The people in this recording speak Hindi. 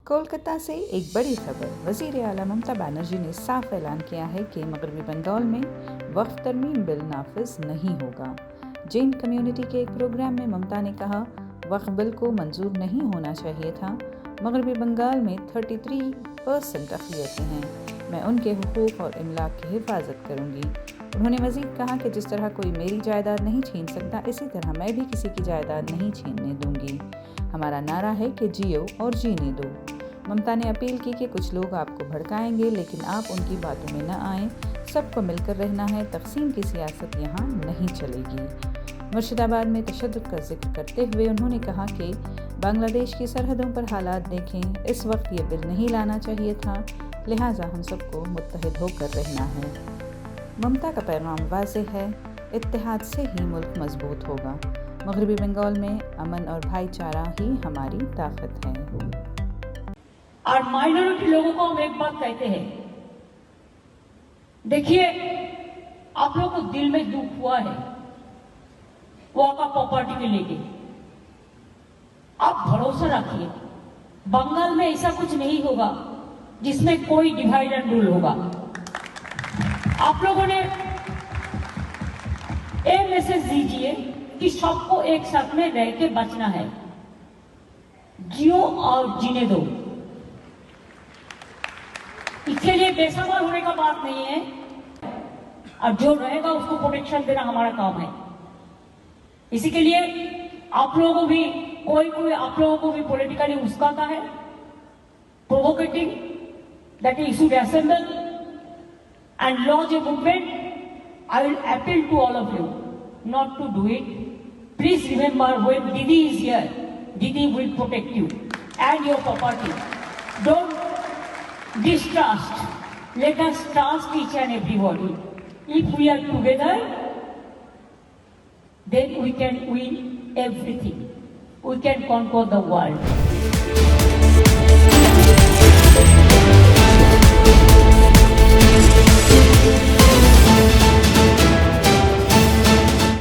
कोलकाता से एक बड़ी खबर। वज़ीर आला ममता बनर्जी ने साफ ऐलान किया है कि मगरबी बंगाल में वक्फ तरमीम बिल नाफिज नहीं होगा। जैन कम्युनिटी के एक प्रोग्राम में ममता ने कहा, वक्फ बिल को मंजूर नहीं होना चाहिए था। मगरबी बंगाल में 33% अक़लियतें हैं। मैं उनके हुकूक और इमलाक की हिफाजत करूँगी। उन्होंने मज़ीद कहा कि जिस तरह कोई मेरी जायदाद नहीं छीन सकता, इसी तरह मैं भी किसी की जायदाद नहीं छीनने दूँगी। हमारा नारा है कि जियो और जीने दो। ममता ने अपील की कि कुछ लोग आपको भड़काएंगे, लेकिन आप उनकी बातों में न आएं। सबको मिलकर रहना है। तक़सीम की सियासत यहाँ नहीं चलेगी। मुर्शिदाबाद में तशद्दुद का जिक्र करते हुए उन्होंने कहा कि बांग्लादेश की सरहदों पर हालात देखें। इस वक्त ये बिल नहीं लाना चाहिए था, लिहाजा हम सबको मुत्तहिद होकर रहना है। ममता का पैगाम वाज़ेह है, इत्तेहाद से ही मुल्क मजबूत होगा। मगरबी बंगाल में अमन और भाईचारा ही हमारी ताकत है। और माइनॉरिटी लोगों को हम एक बात कहते हैं, देखिए आप लोगों को दिल में दुख हुआ है वॉका प्रॉपर्टी के लेके, आप भरोसा रखिए बंगाल में ऐसा कुछ नहीं होगा जिसमें कोई डिवाइड एंड रूल होगा। आप लोगों ने एक मैसेज दीजिए कि सबको एक साथ में रह के बचना है, जियो और जीने दो। इसके लिए बेसब्र होने का बात नहीं है, और जो रहेगा उसको प्रोटेक्शन देना हमारा काम है। इसी के लिए आप लोगों को भी कोई आप लोगों को भी पॉलिटिकली उस्काता है, provoking that is should assemble and launch a movement. I will appeal to all of you not to do it. Please remember, when Didi is here, Didi will protect you and your property. Don't distrust. Let us trust each and everybody. If we are together, then we can win everything. We can conquer the world.